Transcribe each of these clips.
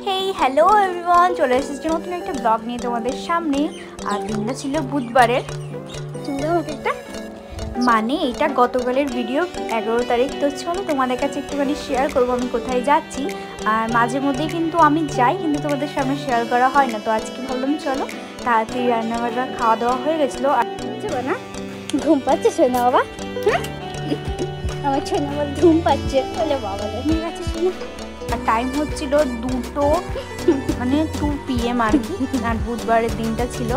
Hey hello everyone, চলে এসেছি নতুন একটা ব্লগ নিয়ে তোমাদের সামনে। আর দিনটা ছিল বুধবারের, মানে এটা গতকালের ভিডিও 11 তারিখ। তো চলো তোমাদের কাছে একটুখানি শেয়ার করবো আমি কোথায় যাচ্ছি। আর মাঝে মধ্যেই কিন্তু আমি যাই, কিন্তু তোমাদের সামনে শেয়ার করা হয় না। তো আজকে ভাবলাম চলো তাড়াতাড়ি রান্নাবান্না খাওয়া দাওয়া হয়ে গেছিলো। আর না ঘুম পাচ্ছে শোনা বাবা, আমার ছোনা আমার ঘুম পাচ্ছে বলে বাবা নিয়ে গেছে শোনা। আর টাইম হচ্ছিল 2 মানে 2 PM আর কি। আর বুধবারের দিনটা ছিল।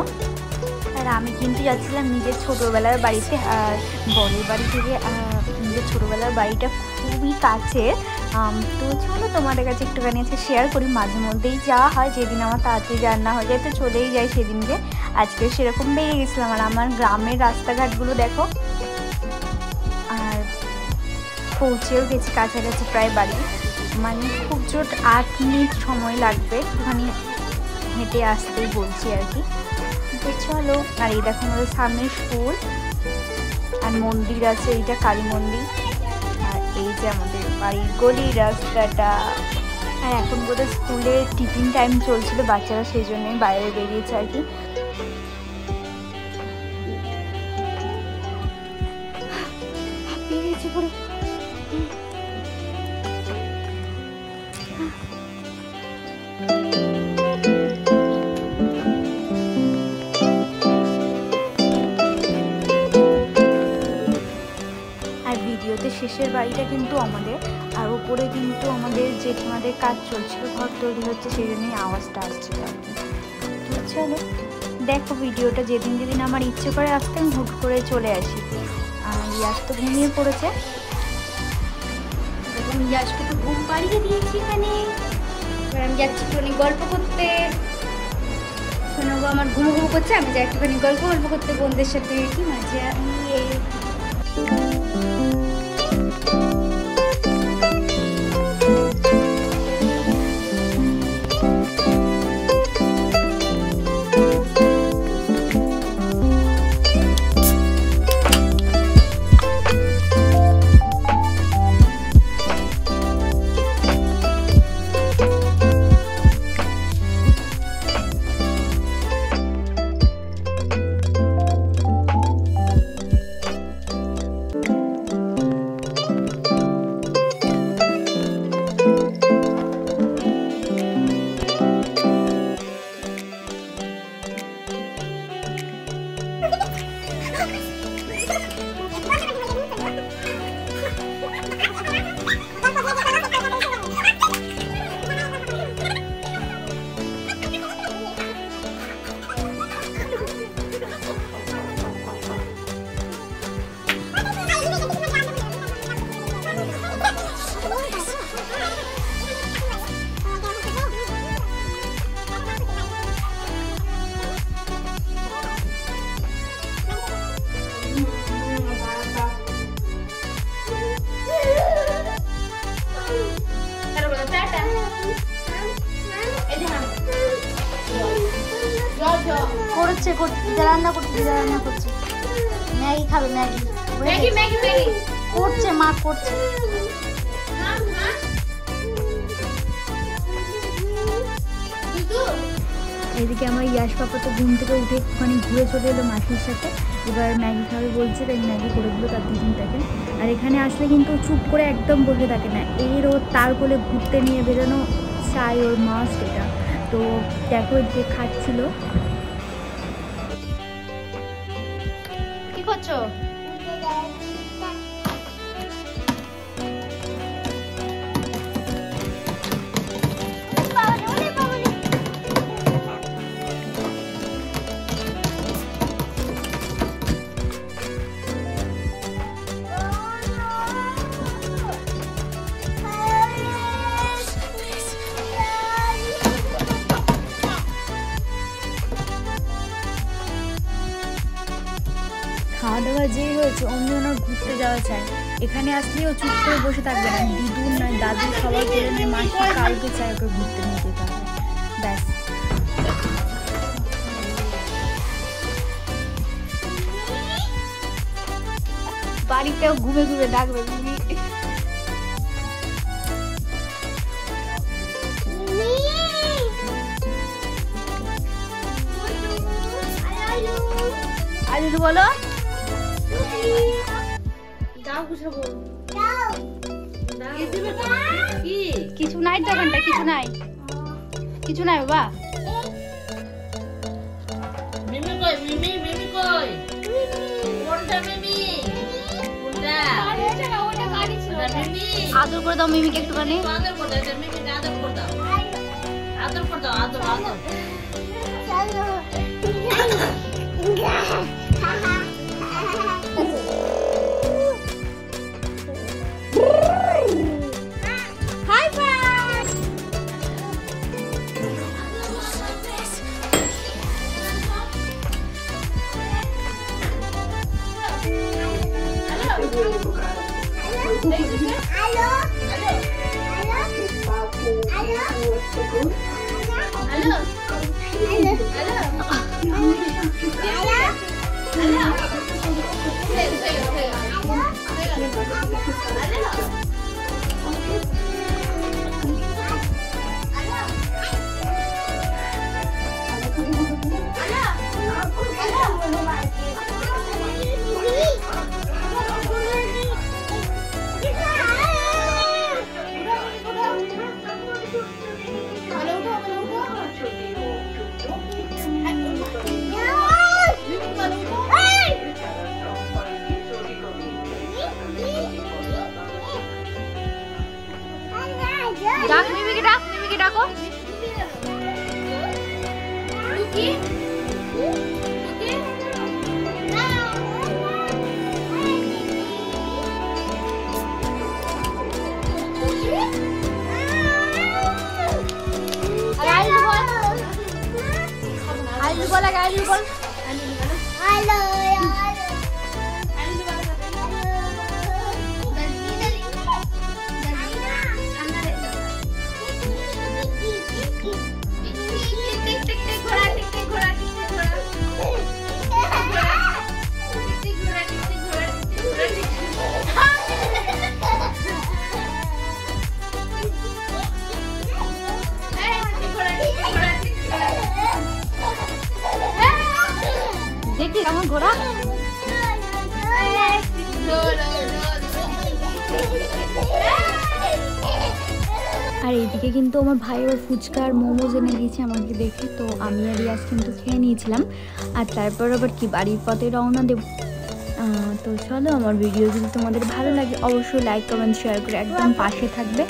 আর আমি কিন্তু যাচ্ছিলাম নিজের ছোটোবেলার বাড়িতে। আর বড়ের বাড়ি থেকে নিজের ছোটোবেলার বাড়িটা খুবই কাছে। তো চলো তোমাদের কাছে একটুখানি আছে শেয়ার করি। মাঝে মধ্যেই যাওয়া হয়, যেদিন আমার তাড়াতাড়ি রান্না হয়ে যায় তো চলেই যাই সেদিনকে। আজকে সেরকম বেরিয়ে গেছিলাম। আর আমার গ্রামের রাস্তাঘাটগুলো দেখো। আর পৌঁছেও গেছি কাছাকাছি প্রায় বাড়ি, মানে খুব জোট 8 মিনিট সময় লাগবে একটুখানি হেঁটে আসতেই বলছি আর কি। তো চলো। আর এই দেখো আমাদের সামনে স্কুল আর মন্দির আছে, এইটা কালী মন্দির। আর এই যে আমাদের বাড়ির গলির রাস্তাটা। আর এখন বোধহয় স্কুলে টিফিন টাইম চলছিল বাচ্চারা, সেই জন্যই বাইরে বেরিয়েছে আর কি। বেরিয়েছে পুরো। ভিডিওতে শেষের বাড়িটা কিন্তু আমাদের। আর উপরে কিন্তু আমাদের জেঠিমাদের কাজ চলছিল, ঘর তৈরি হচ্ছে, সেই জন্যই আওয়াজটা আসছিল আর কি। তো চলো দেখো ভিডিওটা। যেদিন যেদিন আমার ইচ্ছে করে আসতে আমি হুট করে চলে আসি। আর ইয়াস তো ঘুমিয়ে পড়েছে, এখন ইয়াসকে তো ঘুম পাড়িয়ে দিয়েছি এখানে। এবার আমি যাচ্ছি একটুখানি গল্প করতে। শোনাবো আমার ঘুমো ঘুমো করছে, আমি যাই একটুখানি গল্প করতে বোনদের সাথে। কি মজা! রান্না করছে ম্যাগি খাবে। ম্যাগি করছে, মা করছে। এদিকে আমার ইয়াস পাপা তো ঘুম থেকে উঠে একটুখানি ঘুরে চলে এলো মাসির সাথে। এবার ম্যাগি খাবে বলছে, তাই ম্যাগি করে দিল তার টিফিনটাকে। আর এখানে আসলে কিন্তু চুপ করে একদম বসে থাকে না, ও তার কোলে ঘুরতে নিয়ে বেরোনো চাই, ওর মাস্ট এটা। তো দেখো এদিকে খাচ্ছিল। কি করছো? খাওয়া দাওয়া যেই হয়েছে অমনি ওনার ঘুরতে যাওয়া চাই। এখানে আসলেও চুপ করে বসে থাকবে না, দিদুর নয় দাদু সবাই করে নেয়, মাসি কাউকে চাই ওকে ঘুরতে নিয়ে যেতে হবে। ব্যাস বাড়িতেও ঘুমে ঘুমে ডাকবে। কিছু বলো। কিছু নাই তো এখানটা, কিছু নাই, কিছু নাই বাবা। মিমি কই, মিমি মিমি কই, কোনটা মিমি, কোনটা মিমি, আদর করে দাও মিমিকে একটুখানি। আদর করে দাও, মিমিকে আদর করে দাও, আদর করে দাও, আদর আদর। ডাক মিমিকে, ডাক মিমিকে, ডাকো। দেখি কেমন ঘোড়া। আর এইদিকে কিন্তু আমার ভাই ওর ফুচকা আর মোমোজ এনে দিয়েছে আমাকে দেখে, তো আমি আর রিয়াজ কিন্তু খেয়ে নিয়েছিলাম। আর তারপর আবার কি বাড়ির পথে রওনা দেব। তো চলো, আমার ভিডিও যদি তোমাদের ভালো লাগে অবশ্যই লাইক কমেন্ট শেয়ার করে একদম পাশে থাকবে।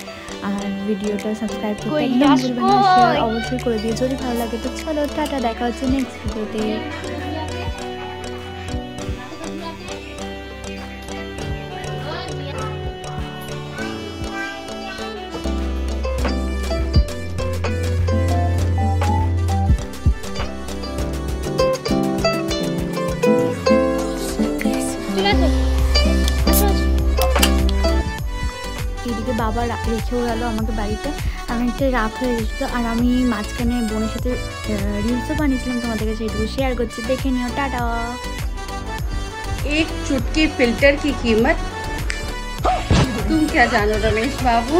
আর ভিডিওটা সাবস্ক্রাইব করতে একদম ভুলবে না, শেয়ার অবশ্যই করে দিও যদি ভালো লাগে। তো চলো, টাটা, দেখা হচ্ছে নেক্সট ভিডিওতে। এদিকে বাবা রেখেও গেল আমাকে বাড়িতে, অনেকটা রাত হয়ে গেছিলো। আর আমি মাঝখানে বোনের সাথে রিলসও বানিয়েছিলাম, তোমাদের কাছে এইটুকু শেয়ার করছি, দেখে নিও। টাটা। एक चुटकी फिल्टर की कीमत तुम क्या जानो रमेश बाबू।